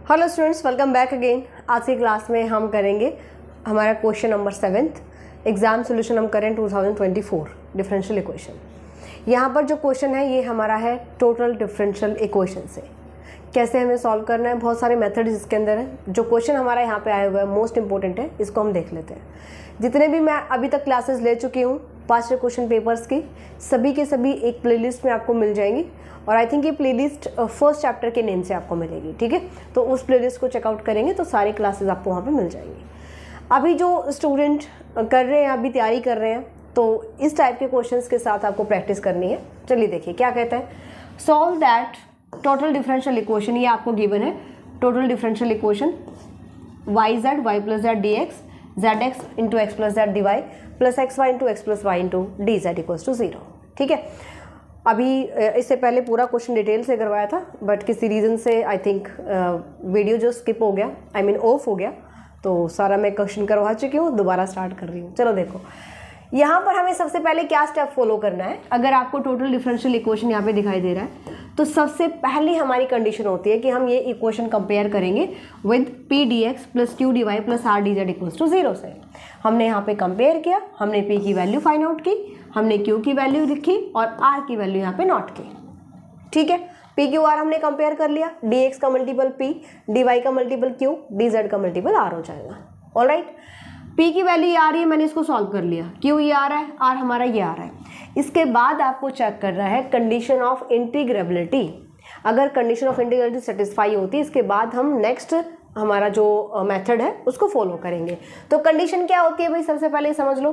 Hello students, welcome back again. आज की class में हम करेंगे हमारा question number 7th exam solution हम करें 2024 डिफरेंशियल इक्वेशन। यहाँ पर जो क्वेश्चन है ये हमारा है टोटल डिफरेंशियल इक्वेशन से कैसे हमें सॉल्व करना है। बहुत सारे मेथड्स इसके अंदर हैं। जो क्वेश्चन हमारा यहाँ पे आया हुआ है मोस्ट इंपॉर्टेंट है, इसको हम देख लेते हैं। जितने भी मैं अभी तक क्लासेस ले चुकी हूँ 5 क्वेश्चन पेपर्स की, सभी के सभी एक प्लेलिस्ट में आपको मिल जाएंगी और आई थिंक ये प्लेलिस्ट फर्स्ट चैप्टर के नेम से आपको मिलेगी। ठीक है, तो उस प्लेलिस्ट को चेकआउट करेंगे तो सारी क्लासेस आपको वहाँ पे मिल जाएंगी। अभी जो स्टूडेंट कर रहे हैं, अभी तैयारी कर रहे हैं, तो इस टाइप के क्वेश्चंस के साथ आपको प्रैक्टिस करनी है। चलिए देखिए क्या कहते हैं। Solve that total differential equation, ये आपको गिवन है। Total differential equation y z y plus z d x z x into x plus z d y plus x y into x plus y into d z equals to 0। ठीक है, अभी इससे पहले पूरा question detail से करवाया था, but किसी रीज़न से आई थिंक वीडियो जो स्किप हो गया, आई मीन ऑफ हो गया, तो सारा मैं क्वेश्चन करवा चुकी हूँ, दोबारा स्टार्ट कर रही हूँ। चलो देखो, यहाँ पर हमें सबसे पहले क्या स्टेप फॉलो करना है। अगर आपको टोटल डिफरेंशियल इक्वेशन यहाँ पे दिखाई दे रहा है तो सबसे पहली हमारी कंडीशन होती है कि हम ये इक्वेशन कंपेयर करेंगे with p d x plus q d y plus r d z equals to 0 से। हमने यहाँ पे कंपेयर किया, हमने पी की वैल्यू फाइंड आउट की, हमने क्यू की वैल्यू लिखी और आर की वैल्यू यहाँ पे नोट की। ठीक है, पी क्यू आर हमने कंपेयर कर लिया, डी एक्स का मल्टीपल पी, डी वाई का मल्टीपल क्यू, डी जेड का मल्टीपल आर हो जाएगा। ऑलराइट, पी की वैल्यू ये आ रही है, मैंने इसको सॉल्व कर लिया, क्यू ये आ रहा है, आर हमारा ये आ रहा है। इसके बाद आपको चेक करना है कंडीशन ऑफ इंटीग्रेबिलिटी। अगर कंडीशन ऑफ इंटीग्रेबिलिटी सेटिस्फाई होती है, इसके बाद हम नेक्स्ट हमारा जो मेथड है उसको फॉलो करेंगे। तो कंडीशन क्या होती है भाई, सबसे पहले समझ लो,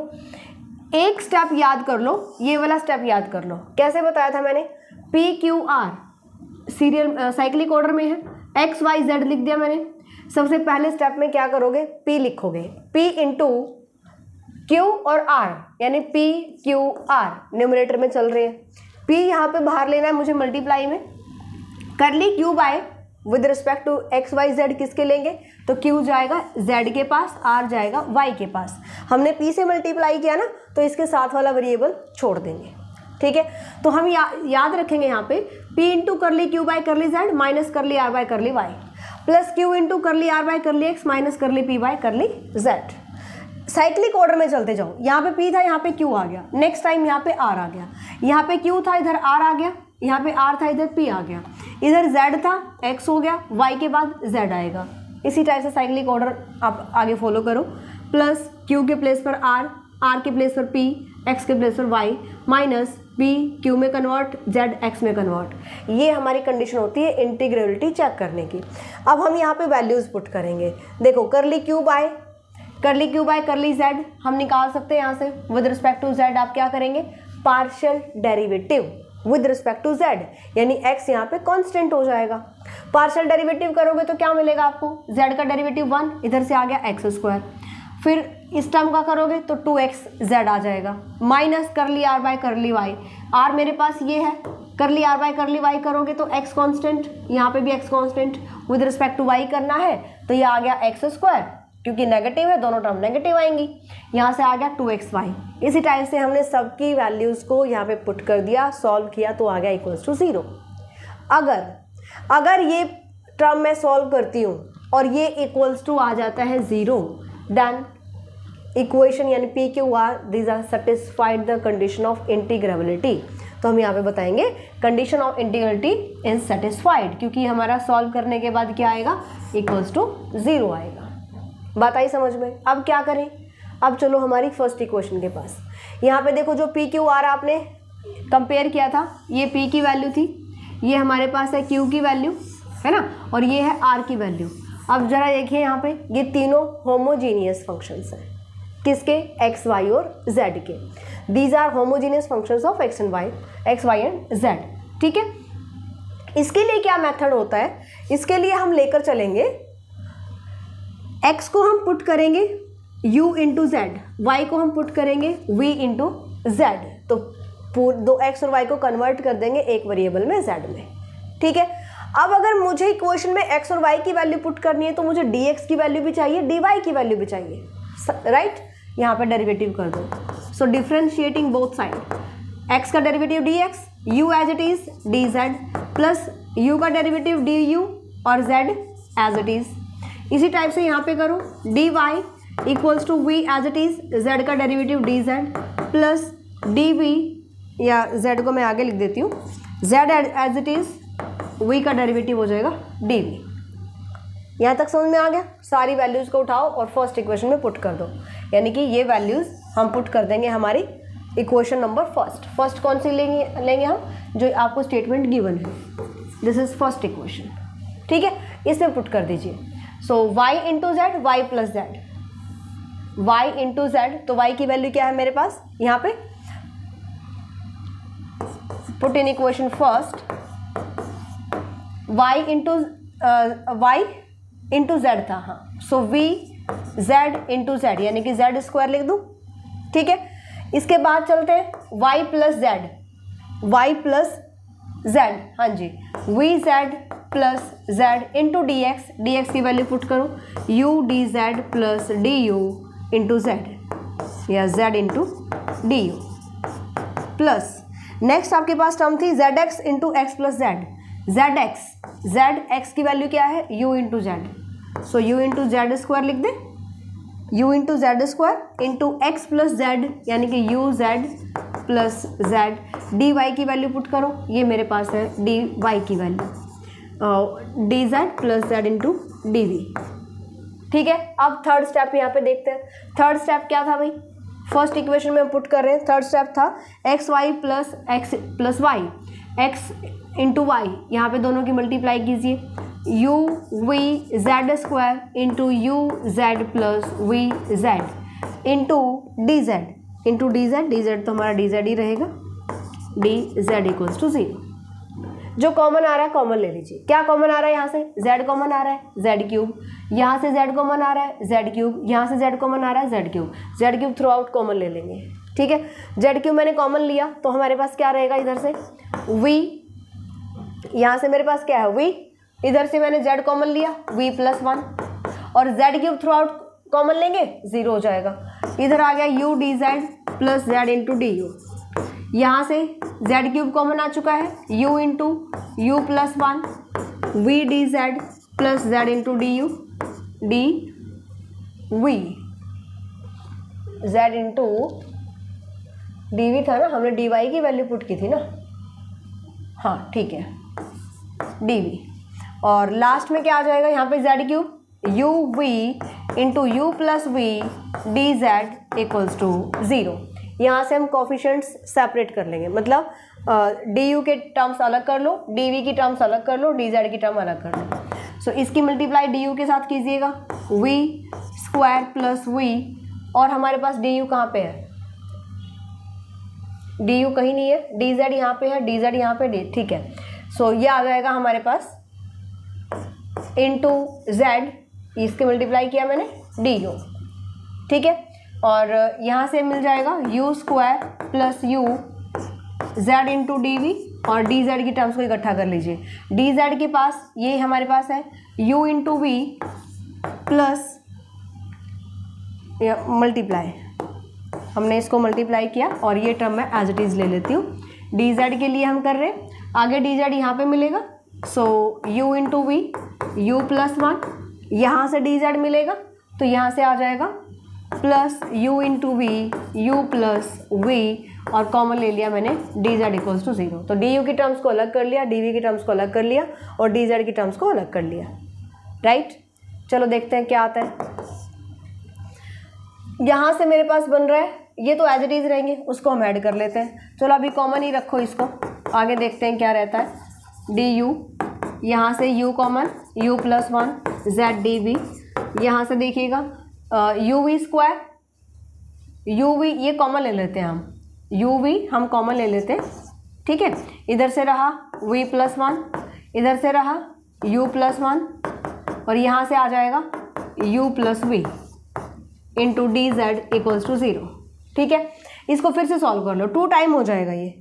एक स्टेप याद कर लो, ये वाला स्टेप याद कर लो। कैसे बताया था मैंने, P q are serial cyclic order में है, एक्स वाई जेड लिख दिया मैंने। सबसे पहले स्टेप में क्या करोगे, P लिखोगे, P इंटू क्यू और R, यानी P क्यू R न्यूमरेटर में चल रहे हैं। P यहाँ पे बाहर लेना है मुझे मल्टीप्लाई में, curly q by with respect to x y z किसके लेंगे, तो Q जाएगा Z के पास, R जाएगा Y के पास। हमने P से मल्टीप्लाई किया ना, तो इसके साथ वाला वेरिएबल छोड़ देंगे। ठीक है, तो हम याद रखेंगे यहाँ पे P into curly q by curly z minus curly r by curly y plus q into curly r by curly x minus curly p by curly z. Cyclic order में चलते जाओ, यहाँ पे पी था, यहाँ पे क्यू आ गया, next time यहाँ पे आर आ गया, यहाँ पे क्यू था, इधर आर आ गया, यहाँ पे आर था, इधर पी आ गया, इधर जेड था, एक्स हो गया, वाई के बाद जेड आएगा। इसी टाइप से साइक्लिक ऑर्डर आप आगे फॉलो करो। प्लस क्यू के प्लेस पर आर, आर के प्लेस पर पी, एक्स के प्लेस पर वाई, माइनस पी क्यू में कन्वर्ट, जेड एक्स में कन्वर्ट। ये हमारी कंडीशन होती है इंटीग्रेबिलिटी चेक करने की। अब हम यहाँ पे वैल्यूज पुट करेंगे। देखो, करली क्यू बाय करली जेड हम निकाल सकते हैं यहाँ से। विद रिस्पेक्ट टू जेड आप क्या करेंगे, partial derivative with respect to z, यानी एक्स यहाँ पे कांस्टेंट हो जाएगा। पार्शियल डेरिवेटिव करोगे तो क्या मिलेगा आपको, जेड का डेरिवेटिव 1, इधर से आ गया एक्स स्क्वायर। फिर इस टर्म का करोगे तो 2x z आ जाएगा, minus curly r by curly y, r मेरे पास ये है, करली आर बाय करली वाई करोगे तो x कांस्टेंट, यहाँ पे भी x constant, with respect to y करना है तो ये आ गया एक्स स्क्वायर, क्योंकि नेगेटिव है, दोनों टर्म नेगेटिव आएंगी। यहाँ से आ गया 2xy। इसी टाइप से हमने सबकी वैल्यूज़ को यहाँ पे पुट कर दिया, सॉल्व किया तो आ गया इक्वल्स टू 0। अगर ये टर्म मैं सॉल्व करती हूँ और ये इक्वल्स टू आ जाता है 0, देन इक्वेशन यानी p q r these are satisfied the condition of integrability. तो हम यहाँ पे बताएंगे condition of integrability is satisfied, क्योंकि हमारा सॉल्व करने के बाद क्या आएगा, इक्वल्स टू 0 आएगा। बात आई समझ में। अब क्या करें, अब चलो हमारी फर्स्ट इक्वेशन के पास। यहाँ पे देखो, जो पी क्यू आर आपने कंपेयर किया था, ये पी की वैल्यू थी, ये हमारे पास है क्यू की वैल्यू, है ना, और ये है आर की वैल्यू। अब जरा देखिए यहाँ पे, ये तीनों होमोजीनियस फंक्शंस हैं, किसके, एक्स वाई और जेड के। These are homogeneous functions of x y and z. ठीक है, इसके लिए क्या मेथड होता है, इसके लिए हम लेकर चलेंगे, एक्स को हम पुट करेंगे u इंटू जेड, वाई को हम पुट करेंगे v इंटू जेड, तो दो एक्स और वाई को कन्वर्ट कर देंगे एक वेरिएबल में z में। ठीक है, अब अगर मुझे इक्वेशन में x और y की वैल्यू पुट करनी है तो मुझे dx की वैल्यू भी चाहिए, dy की वैल्यू भी चाहिए, राइट। यहाँ पर डेरिवेटिव कर दो, so differentiating both side, x का derivative dx, u as it is dz, plus u का डेरिवेटिव du और z एज इट इज़। इसी टाइप से यहाँ पे करो dy equals to v as it is, z का डेरिवेटिव dz प्लस dv, या z को मैं आगे लिख देती हूँ, z as it is, v का डेरिवेटिव हो जाएगा dv। यहाँ तक समझ में आ गया? सारी वैल्यूज़ को उठाओ और फर्स्ट इक्वेशन में पुट कर दो, यानी कि ये वैल्यूज़ हम पुट कर देंगे हमारी इक्वेशन नंबर फर्स्ट कौन सी लेंगे हम, जो आपको स्टेटमेंट गिवन है, दिस इज फर्स्ट इक्वेशन, ठीक है, इसमें पुट कर दीजिए। So y into z, y plus z, y into z, तो y की वैल्यू क्या है मेरे पास यहाँ पे, put in equation first, y into z था, हाँ, so v z into z, यानी कि जेड स्क्वायर लिख दूँ, ठीक है। इसके बाद चलते हैं y प्लस जेड, हाँ जी, v z plus z into d x की वैल्यू पुट करो, u d z plus d u into z, या z into d u, plus next आपके पास टर्म थी z x into x plus z x की value क्या है, u into z, so u into z square लिख दे, u into z square into x plus z, यानी कि u z plus z, d y की value put करो, ये मेरे पास है डी वाई की value, d z plus z into d v, ठीक है। अब थर्ड स्टेप यहाँ पे देखते हैं, थर्ड स्टेप क्या था भाई, फर्स्ट इक्वेशन में पुट कर रहे हैं, थर्ड स्टेप था x y plus y, x into y, यहाँ पे दोनों की मल्टीप्लाई कीजिए, u v z square into u z plus v z into d z तो हमारा डी जेड ही रहेगा, डी जेड इक्वल्स टू 0। जो कॉमन आ रहा है कॉमन ले लीजिए, क्या कॉमन आ रहा है यहाँ से, z कॉमन आ रहा है, z क्यूब, यहाँ से z कॉमन आ रहा है, z क्यूब, यहाँ से z कॉमन आ रहा है, z cube throughout common ले लेंगे, ठीक है। z क्यूब मैंने कॉमन लिया तो हमारे पास क्या रहेगा, इधर से v, यहाँ से मेरे पास क्या है v, इधर से मैंने z कॉमन लिया v प्लस 1, और z cube throughout common लेंगे 0 हो जाएगा, इधर आ गया u d z plus z into d u, यहाँ से z क्यूब कॉमन आ चुका है, u into u plus 1, v d z plus z into d u, d v, z into d v था ना, हमने डी वाई की value put की थी ना, हाँ ठीक है, डी वी, और लास्ट में क्या आ जाएगा यहाँ पे z cube, u v into u plus v d z equals to 0। यहाँ से हम कोफिशिएंट्स सेपरेट कर लेंगे, मतलब डी यू के टर्म्स अलग कर लो, डी वी की टर्म्स अलग कर लो, डी जेड की टर्म अलग कर लो। सो इसकी मल्टीप्लाई डी यू के साथ कीजिएगा, वी स्क्वायर प्लस वी, और हमारे पास डी यू कहाँ पे है, डी यू कहीं नहीं है, डी जेड यहाँ पे है, डी जेड यहाँ पे, ठीक है। सो ये आ जाएगा हमारे पास इंटू जेड, इसके मल्टीप्लाई किया मैंने डी यू, ठीक है, और यहाँ से मिल जाएगा u square plus u z into d v, और डी जेड की टर्म्स को इकट्ठा कर लीजिए, डी जेड के पास ये हमारे पास है u into v plus multiply, हमने इसको मल्टीप्लाई किया और ये टर्म मैं एज इट इज़ ले लेती हूँ, डी जेड के लिए हम कर रहे हैं, आगे डी जेड यहाँ पे मिलेगा, so u into v u plus 1, यहाँ से डी जेड मिलेगा तो यहाँ से आ जाएगा plus u into v u plus v, और कॉमन ले लिया मैंने डी जेड इक्वल्स टू 0, तो डी यू की टर्म्स को अलग कर लिया, डी वी की टर्म्स को अलग कर लिया, और डी जेड की टर्म्स को अलग कर लिया, राइट। चलो देखते हैं क्या आता है, यहाँ से मेरे पास बन रहा है, ये तो एज इट इज़ रहेंगे, उसको हम ऐड कर लेते हैं, चलो अभी कॉमन ही रखो इसको, आगे देखते हैं क्या रहता है, डी यू, यहाँ से u common, u plus 1 z d v, यहाँ से देखिएगा u v square, u v ये कॉमन ले लेते हैं हम, यू वी हम कॉमन ले लेते हैं, ठीक है, इधर से रहा v प्लस 1, इधर से रहा u प्लस 1, और यहाँ से आ जाएगा u plus v into d z equals to 0, ठीक है। इसको फिर से सॉल्व कर लो, 2 टाइम हो जाएगा ये,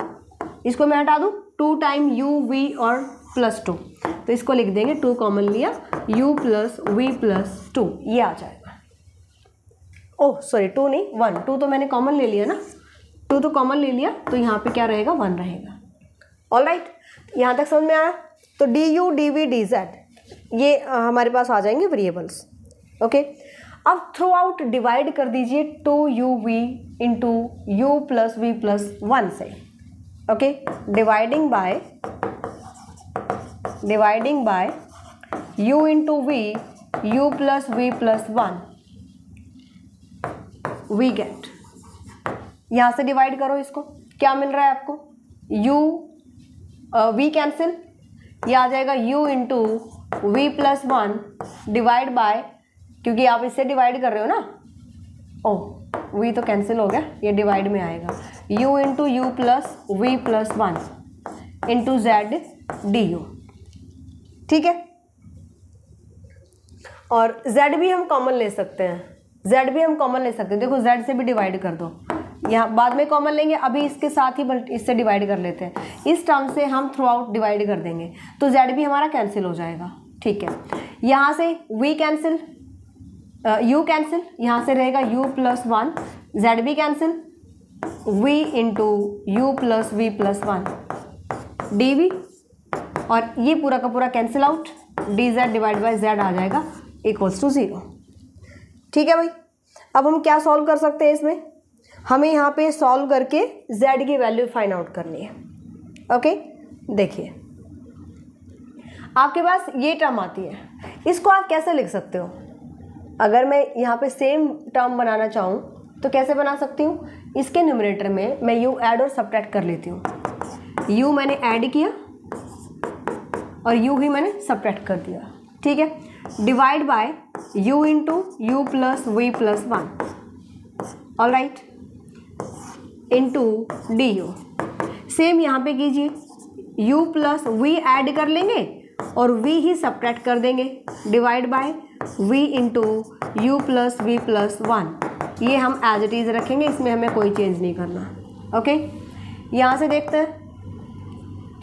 इसको मैं हटा दूँ, 2 टाइम u v और प्लस 2, तो इसको लिख देंगे, 2 कॉमन लिया, u प्लस वी प्लस 2, ये आ जाएगा, ओह सॉरी 2 नहीं 1, 2 तो मैंने कॉमन ले लिया ना, 2 तो कॉमन ले लिया, तो यहाँ पे क्या रहेगा 1 रहेगा, ऑलराइट, यहाँ तक समझ में आया। तो d u d v d z ये हमारे पास आ जाएंगे वेरिएबल्स। ओके, अब थ्रू आउट डिवाइड कर दीजिए 2uv into u plus v plus 1 से। Okay, dividing by u into v u plus v plus 1 we get, यहाँ से डिवाइड करो इसको, क्या मिल रहा है आपको, u v कैंसिल, ये आ जाएगा u into v plus 1 divide by, क्योंकि आप इससे डिवाइड कर रहे हो ना, ओ v तो कैंसिल हो गया, ये डिवाइड में आएगा, u into u plus v plus 1 into z d u. ठीक है, और z भी हम कॉमन ले सकते हैं, देखो z से भी डिवाइड कर दो, यहाँ बाद में कॉमन लेंगे, अभी इसके साथ ही इससे डिवाइड कर लेते हैं, इस टर्म से हम थ्रू आउट डिवाइड कर देंगे तो z भी हमारा कैंसिल हो जाएगा। ठीक है, यहाँ से v कैंसिल, u कैंसिल, यहाँ से रहेगा u प्लस 1, z भी cancel, v into u plus v plus 1 dv, और ये पूरा का पूरा cancel out, dz divide by z आ जाएगा इक्वल्स टू 0। ठीक है भाई, अब हम क्या सॉल्व कर सकते हैं इसमें, हमें यहाँ पे सॉल्व करके z की वैल्यू फाइंड आउट करनी है। ओके, देखिए आपके पास ये टर्म आती है, इसको आप कैसे लिख सकते हो, अगर मैं यहाँ पे सेम टर्म बनाना चाहूँ तो कैसे बना सकती हूँ, इसके न्यूमरेटर में मैं u ऐड और सब्ट्रैक्ट कर लेती हूँ, u मैंने ऐड किया और u ही मैंने सब्ट्रैक्ट कर दिया। ठीक है, divide by u into u plus v plus 1, all right, into d u. Same यहाँ पे कीजिए, u प्लस वी ऐड कर लेंगे और v ही सब्ट्रैक्ट कर देंगे, divide by v into u plus v plus 1, ये हम एज इट इज़ रखेंगे, इसमें हमें कोई चेंज नहीं करना। ओके, यहाँ से देखते हैं,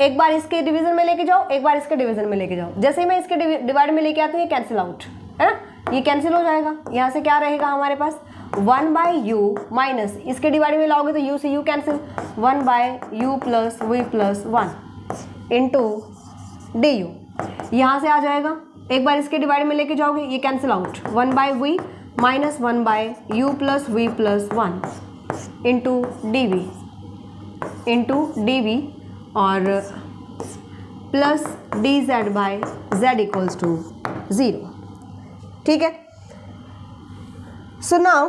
एक बार इसके डिवीज़न में लेके जाओ, एक बार इसके डिवीज़न में लेके जाओ, जैसे ही मैं इसके डिवाइड में लेके आती हूँ ये कैंसिल आउट है ना, ये कैंसिल हो जाएगा, यहाँ से क्या रहेगा हमारे पास 1 बाई यू माइनस, इसके डिवाइड में लाओगे तो u से u cancel, 1 by u plus v plus 1 into d u, यहाँ से आ जाएगा, एक बार इसके डिवाइड में लेके जाओगे ये cancel out, 1 by v minus 1 by u plus v plus 1 into d v और plus d z by z equals to 0। ठीक है, सो नाउ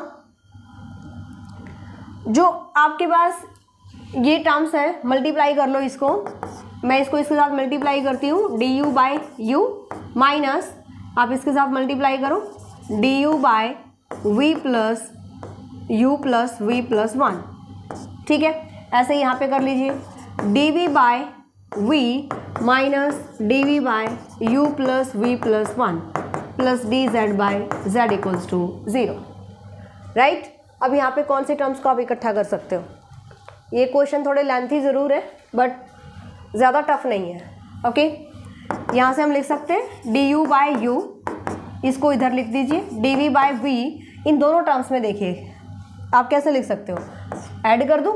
जो आपके पास ये टर्म्स है मल्टीप्लाई कर लो इसको, मैं इसको इसके साथ मल्टीप्लाई करती हूँ, d u by u minus आप इसके साथ मल्टीप्लाई करो d u by v plus u plus v plus 1। ठीक है, ऐसे यहाँ पे कर लीजिए, d v by v minus d v by u plus v plus 1 plus d z by z equals to 0। Right, अब यहाँ पे कौन से टर्म्स को आप इकट्ठा कर सकते हो, ये क्वेश्चन थोड़े लेंथी ज़रूर है बट ज़्यादा टफ नहीं है। ओके, यहाँ से हम लिख सकते हैं डी यू बाय यू, इसको इधर लिख दीजिए, डी वी बाय वी, इन दोनों टर्म्स में देखिए आप कैसे लिख सकते हो, ऐड कर दूँ,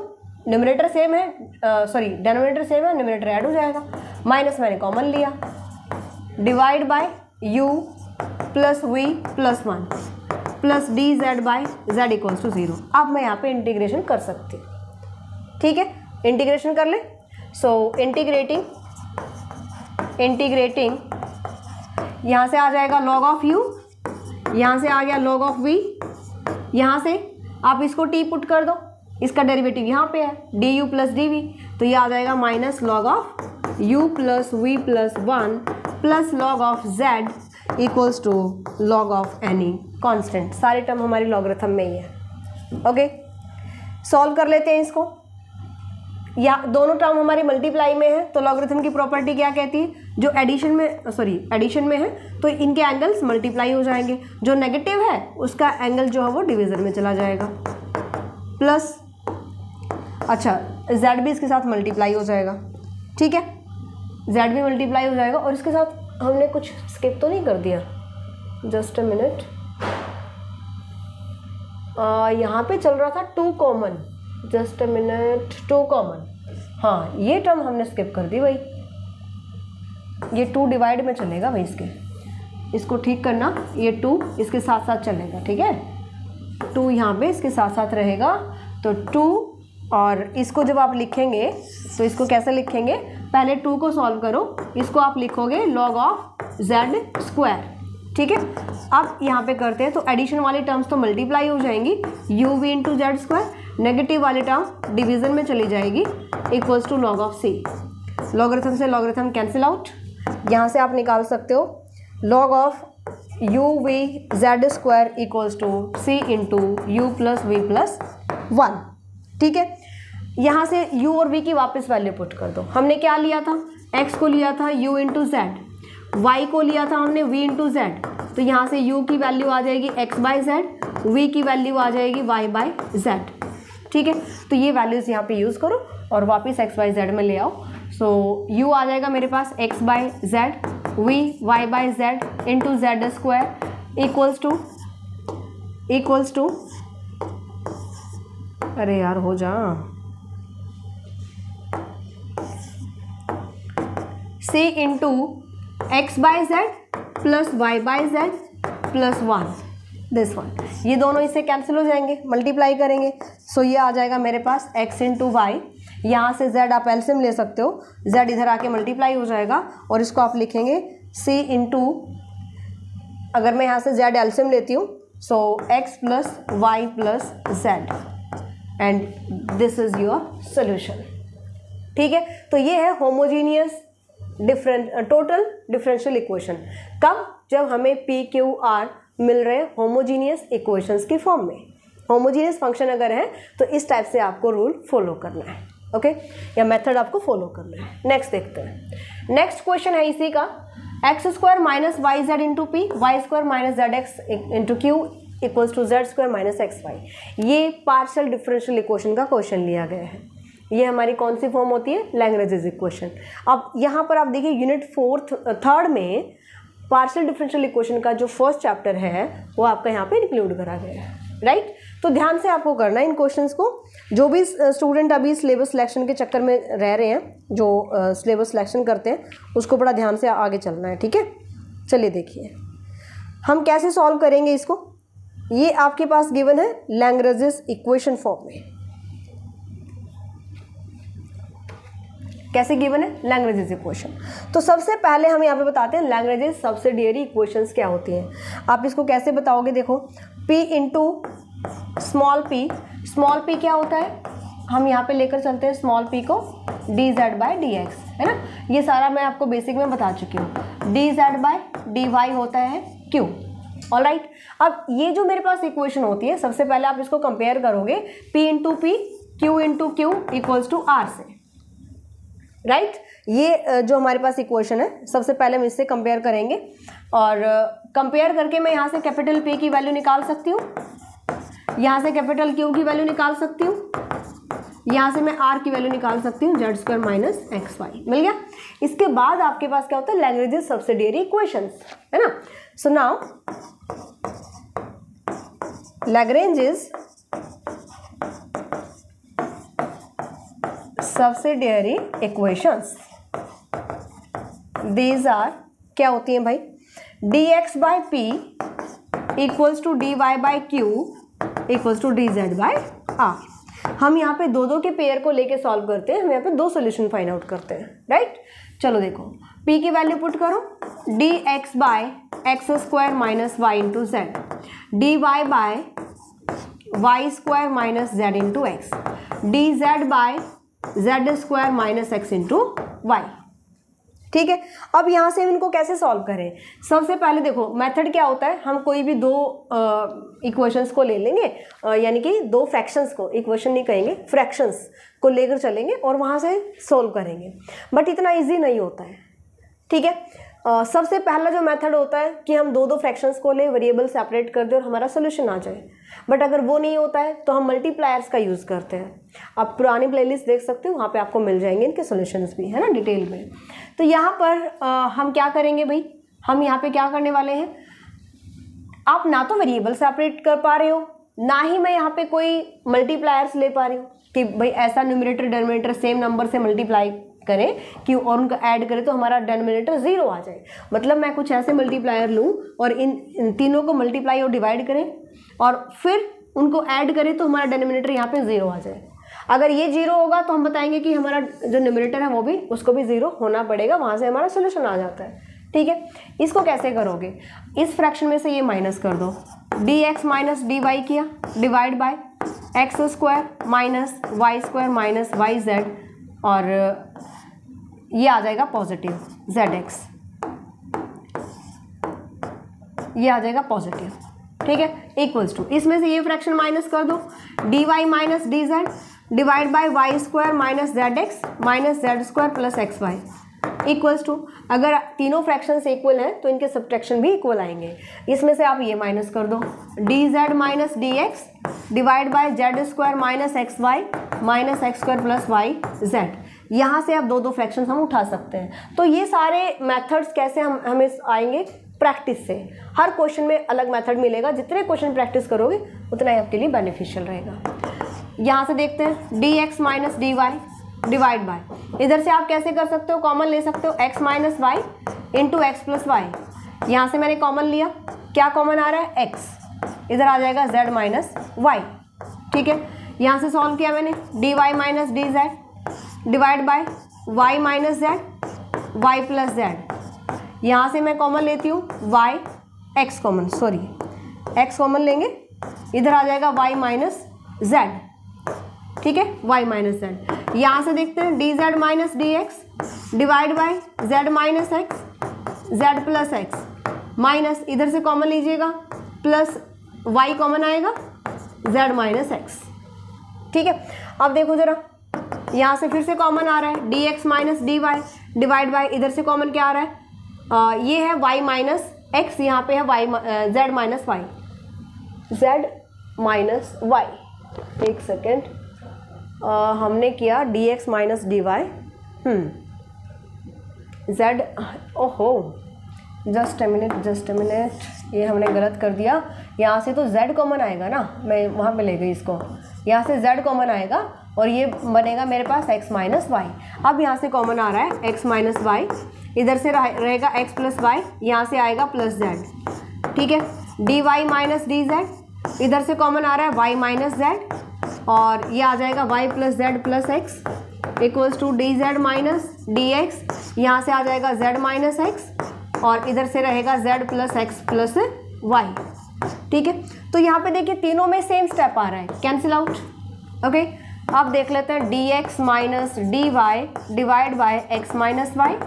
न्यूमरेटर सेम है, सॉरी डेनोमिनेटर सेम है, न्यूमरेटर ऐड हो जाएगा, माइनस मैंने कॉमन लिया, divide by u plus v plus 1 plus d z by z equals to 0। अब मैं यहाँ पे इंटीग्रेशन कर सकती हूँ। ठीक है, इंटीग्रेशन कर ले, सो इंटीग्रेटिंग यहाँ से आ जाएगा log ऑफ u, यहाँ से आ गया log ऑफ v, यहाँ से आप इसको t पुट कर दो, इसका डेरिवेटिव यहाँ पे है d u plus d v, तो ये आ जाएगा minus log of u plus v plus 1 plus log of z equals to log of any constant. सारे टर्म हमारी लॉगरिथम में ही है। ओके, सॉल्व कर लेते हैं इसको, या दोनों टर्म हमारी मल्टीप्लाई में है तो लॉगरिथम की प्रॉपर्टी क्या कहती है, जो एडिशन में है तो इनके एंगल्स मल्टीप्लाई हो जाएंगे, जो नेगेटिव है उसका एंगल जो है वो डिवीज़न में चला जाएगा, प्लस अच्छा z भी इसके साथ मल्टीप्लाई हो जाएगा। ठीक है, z भी मल्टीप्लाई हो जाएगा, और इसके साथ हमने कुछ स्किप तो नहीं कर दिया, जस्ट अ मिनट, यहाँ पे चल रहा था 2 common, just a minute, 2 common, हाँ ये टर्म हमने स्किप कर दी भाई, ये 2 डिवाइड में चलेगा भाई इसके, इसको ठीक करना, ये 2 इसके साथ साथ चलेगा, ठीक है, 2 यहाँ पे इसके साथ साथ रहेगा, तो 2 और इसको जब आप लिखेंगे तो इसको कैसे लिखेंगे, पहले 2 को सॉल्व करो, इसको आप लिखोगे log ऑफ z², ठीक है। अब यहाँ पे करते हैं तो एडिशन वाली टर्म्स तो मल्टीप्लाई हो जाएंगी, uv इंटू z², नेगेटिव वाली टर्म डिवीजन में चली जाएगी, equals to log of c, logarithm से लॉगरिथम कैंसिल आउट, यहाँ से आप निकाल सकते हो log of uv z² equals to c into u plus v plus 1, ठीक है। यहाँ से u और v की वापस वैल्यू पुट कर दो, हमने क्या लिया था, x को लिया था u इंटू जेड, y को लिया था हमने v इंटू जेड, तो यहाँ से u की वैल्यू आ जाएगी x बाई जेड, v की वैल्यू आ जाएगी y बाई जेड, ठीक है। तो ये वैल्यूज़ यहाँ पे यूज़ करो और वापस x बाई जेड में ले आओ, सो u आ जाएगा मेरे पास x by z, v y by z into z² equals to अरे यार हो जा, c into x by z plus y by z plus 1, this one, ये दोनों इससे कैंसिल हो जाएंगे, मल्टीप्लाई करेंगे, सो ये आ जाएगा मेरे पास x इंटू वाई, यहाँ से z आप एलसीएम ले सकते हो, z इधर आके मल्टीप्लाई हो जाएगा और इसको आप लिखेंगे c इंटू, अगर मैं यहाँ से z एलसीएम लेती हूँ, so x plus y plus z, and this is your solution, ठीक है। तो ये है होमोजीनियस टोटल डिफरेंशियल इक्वेशन, कब, जब हमें पी क्यू आर मिल रहे हैं होमोजीनियस इक्वेशंस की फॉर्म में, होमोजीनियस फंक्शन अगर है तो इस टाइप से आपको रूल फॉलो करना है, ओके, या मेथड आपको फॉलो करना है। नेक्स्ट देखते हैं, नेक्स्ट क्वेश्चन है इसी का, x² minus y z into p, y² minus z x into q equals to z² minus x y, ये पार्शियल डिफरेंशियल इक्वेशन का क्वेश्चन लिया गया है। ये हमारी कौन सी फॉर्म होती है, लैग्रेंजेस इक्वेशन। अब यहाँ पर आप देखिए यूनिट 3 में पार्शियल डिफरेंशियल इक्वेशन का जो फर्स्ट चैप्टर है वो आपका यहाँ पे इंक्लूड करा गया है, राइट। तो ध्यान से आपको करना है इन क्वेश्चंस को, जो भी स्टूडेंट अभी सिलेबस सिलेक्शन के चक्कर में रह रहे हैं, जो सिलेबस सिलेक्शन करते हैं उसको बड़ा ध्यान से आगे चलना है, ठीक है। चलिए देखिए हम कैसे सॉल्व करेंगे इसको, ये आपके पास गिवन है लैग्रेंजेस इक्वेशन फॉर्म में, कैसे गिवन है, लैग्रेंजेस इक्वेशन। तो सबसे पहले हम यहाँ पे बताते हैं लैग्रेंजेस सब्सिडियरी इक्वेशंस क्या होती हैं। आप इसको कैसे बताओगे, देखो p इंटू स्मॉल p क्या होता है, हम यहाँ पे लेकर चलते हैं स्मॉल p को dz बाई dx, है ना, ये सारा मैं आपको बेसिक में बता चुकी हूँ, dz बाई dy होता है q, ऑलराइट। अब ये जो मेरे पास इक्वेशन होती है, सबसे पहले आप इसको कंपेयर करोगे p into p, q into q equals to r से, राइट। ये जो हमारे पास इक्वेशन है सबसे पहले हम इससे कंपेयर करेंगे, और कंपेयर करके मैं यहाँ से कैपिटल P की वैल्यू निकाल सकती हूँ, यहाँ से कैपिटल Q की वैल्यू निकाल सकती हूँ, यहाँ से मैं R की वैल्यू निकाल सकती हूँ, z² माइनस एक्स वाई, मिल गया। इसके बाद आपके पास क्या होता है, लैग्रेंजेस सब्सिडियरी इक्वेशंस, है ना। So now Lagrange's subsidiary equations, these are, क्या होती हैं भाई, dx by p equals to dy by q equals to dz by r. हम यहाँ पे दो के पेयर को लेके सॉल्व करते हैं, हम यहाँ पे 2 सोल्यूशन फाइंड आउट करते हैं, राइट। चलो देखो p की वैल्यू पुट करो, dx by x² minus y into z, dy by y² minus z into x, dz by z² minus x into y, ठीक है। अब यहाँ से हम इनको कैसे सॉल्व करें, सबसे पहले देखो मेथड क्या होता है, हम कोई भी 2 इक्वेशंस को ले लेंगे, यानी कि 2 फ्रैक्शंस को, इक्वेशन नहीं कहेंगे, फ्रैक्शंस को लेकर चलेंगे और वहाँ से सोल्व करेंगे, बट इतना इजी नहीं होता है, ठीक है। सबसे पहला जो मेथड होता है कि हम 2 फ्रैक्शंस को ले, वेरिएबल सेपरेट कर दे और हमारा सोल्यूशन आ जाए, बट अगर वो नहीं होता है तो हम मल्टीप्लायर्स का यूज़ करते हैं। आप पुरानी प्लेलिस्ट देख सकते हो, वहाँ पे आपको मिल जाएंगे इनके सॉल्यूशंस भी, है ना, डिटेल में। तो यहाँ पर हम क्या करेंगे भाई, हम यहाँ पे क्या करने वाले हैं, आप ना तो वेरिएबल सेपरेट कर पा रहे हो, ना ही मैं यहाँ पे कोई मल्टीप्लायर्स ले पा रही हूँ कि भाई ऐसा न्यूमरेटर डिनोमिनेटर सेम नंबर से मल्टीप्लाई करें कि और उनका ऐड करें तो हमारा डिनोमिनेटर 0 आ जाए। मतलब मैं कुछ ऐसे मल्टीप्लायर लूँ और इन तीनों को मल्टीप्लाई और डिवाइड करें और फिर उनको ऐड करें तो हमारा डिनोमिनेटर यहाँ पे 0 आ जाए। अगर ये 0 होगा तो हम बताएंगे कि हमारा जो न्यूमरेटर है वो भी उसको भी 0 होना पड़ेगा, वहाँ से हमारा सोल्यूशन आ जाता है। ठीक है, इसको कैसे करोगे, इस फ्रैक्शन में से ये माइनस कर दो, dx माइनस dy किया divide by x square minus y square minus y z, और ये आ जाएगा पॉजिटिव zx, ये आ जाएगा पॉजिटिव। ठीक है, इक्वल्स टू इसमें से ये फ्रैक्शन माइनस कर दो, dy minus d z divide by y square minus z x minus z square plus x y equals to, अगर तीनों फ्रैक्शंस इक्वल हैं तो इनके सब्ट्रैक्शन भी इक्वल आएंगे। इसमें से आप ये माइनस कर दो, d z minus d x divide by z square minus x y minus x square plus y z. यहाँ से आप दो फ्रैक्शंस हम उठा सकते हैं। तो ये सारे मेथड्स कैसे हमें आएंगे, प्रैक्टिस से। हर क्वेश्चन में अलग मेथड मिलेगा, जितने क्वेश्चन प्रैक्टिस करोगे उतना ही आपके लिए बेनिफिशियल रहेगा। यहाँ से देखते हैं d x minus d y divide by, इधर से आप कैसे कर सकते हो, कॉमन ले सकते हो x minus y into x plus y. यहाँ से मैंने कॉमन लिया, क्या कॉमन आ रहा है x, इधर आ जाएगा z माइनस वाई। ठीक है, यहाँ से सॉल्व किया मैंने, d y minus d z divide by y minus z y plus z. यहाँ से मैं कॉमन लेती हूँ y x common, sorry x common लेंगे, इधर आ जाएगा y माइनस जेड। ठीक है, y माइनस जेड। यहाँ से देखते हैं D z minus d x divide by z minus x Z plus x minus, इधर से कॉमन लीजिएगा, प्लस y कॉमन आएगा z माइनस एक्स। ठीक है, अब देखो जरा, यहाँ से फिर से कॉमन आ रहा है d x minus d y divide by, इधर से कॉमन क्या आ रहा है, ये है y माइनस एक्स, यहाँ पे है z minus y, z minus y. एक सेकेंड, हमने किया d x minus d y z, ओहो जस्ट अ मिनट, ये हमने गलत कर दिया। यहाँ से तो z कॉमन आएगा ना, मैं वहाँ पे ले गई इसको, यहाँ से z कॉमन आएगा और ये बनेगा मेरे पास x माइनस वाई। अब यहाँ से कॉमन आ रहा है x माइनस वाई, इधर से रहेगा x प्लस वाई, यहाँ से आएगा प्लस z। ठीक है, d y minus d z, इधर से कॉमन आ रहा है y माइनस जेड, और ये आ जाएगा y plus z plus x equals to d z minus d x, यहाँ से आ जाएगा z माइनस एक्स और इधर से रहेगा z plus x plus y. ठीक है, तो यहाँ पे देखिए तीनों में सेम स्टेप आ रहा है, कैंसिल आउट। ओके, अब देख लेते हैं d x minus d y divide by x minus y,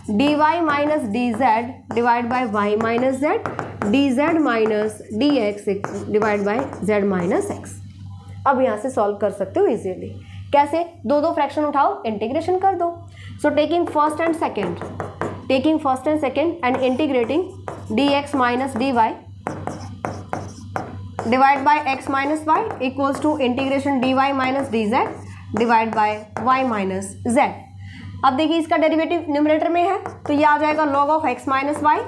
d y minus d z divide by y minus z, d z minus d x divide by z minus x. अब यहाँ से solve कर सकते हो easily. कैसे, दो fraction उठाओ, integration कर दो। So taking first and second and integrating d x minus d y divide by x minus y equals to integration d y minus d z divide by y minus z. अब देखिए इसका derivative numerator में है तो ये आ जाएगा log of x minus y,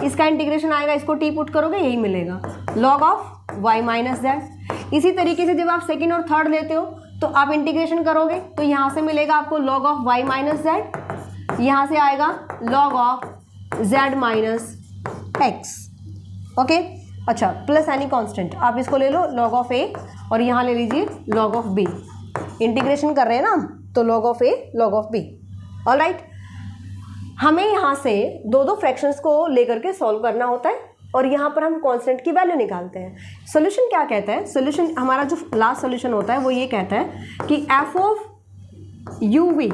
इसका इंटीग्रेशन आएगा, इसको टी पुट करोगे यही मिलेगा, log of y minus z. इसी तरीके से जब आप सेकेंड और थर्ड लेते हो तो आप इंटीग्रेशन करोगे तो यहाँ से मिलेगा आपको log of y minus z, यहाँ से आएगा log of z minus x. Okay, अच्छा, प्लस एनी कांस्टेंट आप इसको ले लो log ऑफ ए और यहाँ ले लीजिए log ऑफ बी। इंटीग्रेशन कर रहे हैं ना हम, तो log of a log of b. Alright, हमें यहाँ से दो फ्रैक्शंस को लेकर के सॉल्व करना होता है और यहाँ पर हम कांस्टेंट की वैल्यू निकालते हैं। सोल्यूशन क्या कहता है, सोल्यूशन हमारा जो लास्ट सोल्यूशन होता है वो ये कहता है कि f of u v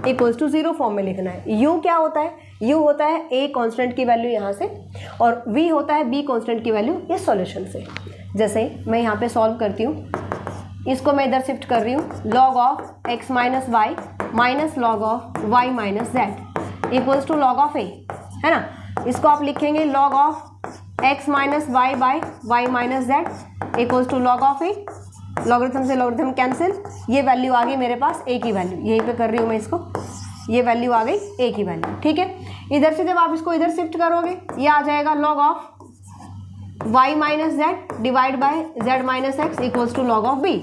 equals to 0 form में लिखना है। यू क्या होता है, यू होता है ए कांस्टेंट की वैल्यू यहाँ से और वी होता है बी कांस्टेंट की वैल्यू इस सॉल्यूशन से। जैसे मैं यहाँ पे सॉल्व करती हूँ, इसको मैं इधर शिफ्ट कर रही हूँ, log of x minus y minus log of y minus z equals to log of a, है ना। इसको आप लिखेंगे log of x minus y by y minus z equals to log of a, logarithm से logarithm cancel, ये value आ गई मेरे पास a की वैल्यू, यहीं पे कर रही हूँ मैं इसको, ये वैल्यू आ गई a की वैल्यू। ठीक है, इधर से जब आप इसको इधर शिफ्ट करोगे ये आ जाएगा log of y minus z divide by z minus x equals to log of b,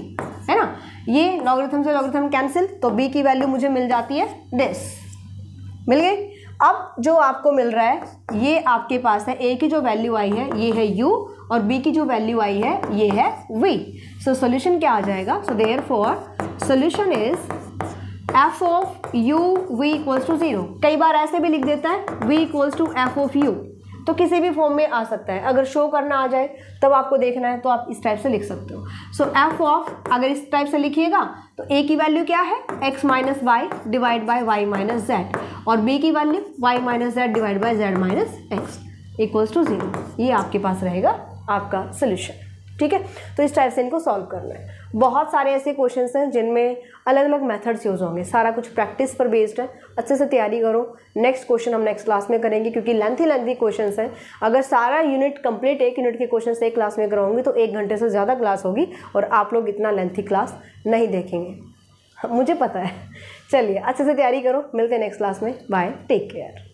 है ना। ये लॉगरिथम से लॉगरिथम कैंसिल, तो b की वैल्यू मुझे मिल जाती है दिस, मिल गई। अब जो आपको मिल रहा है ये आपके पास है, a की जो वैल्यू आई है ये है u और b की जो वैल्यू आई है ये है v। सो सोल्यूशन क्या आ जाएगा? So therefore solution is f of u v equals to 0। कई बार ऐसे भी लिख देता है v equals to f of u, तो किसी भी फॉर्म में आ सकता है। अगर शो करना आ जाए तब आपको देखना है तो आप इस टाइप से लिख सकते हो। सो f ऑफ, अगर इस टाइप से लिखिएगा तो a की वैल्यू क्या है x minus y divide by y minus z, और b की value y minus z divide by z minus x equals to 0। ये आपके पास रहेगा आपका सोल्यूशन, ठीक है। तो इस टाइप से इनको सॉल्व करना है। बहुत सारे ऐसे क्वेश्चंस हैं जिनमें अलग अलग मेथड्स यूज होंगे, सारा कुछ प्रैक्टिस पर बेस्ड है, अच्छे से तैयारी करो। नेक्स्ट क्वेश्चन हम नेक्स्ट क्लास में करेंगे क्योंकि लेंथी क्वेश्चंस हैं। अगर सारा यूनिट कंप्लीट 1 यूनिट के क्वेश्चंस एक क्लास में कराऊंगी तो 1 घंटे से ज़्यादा क्लास होगी और आप लोग इतना लेंथी क्लास नहीं देखेंगे, मुझे पता है। चलिए अच्छे से तैयारी करो, मिलते हैं नेक्स्ट क्लास में, बाय, टेक केयर।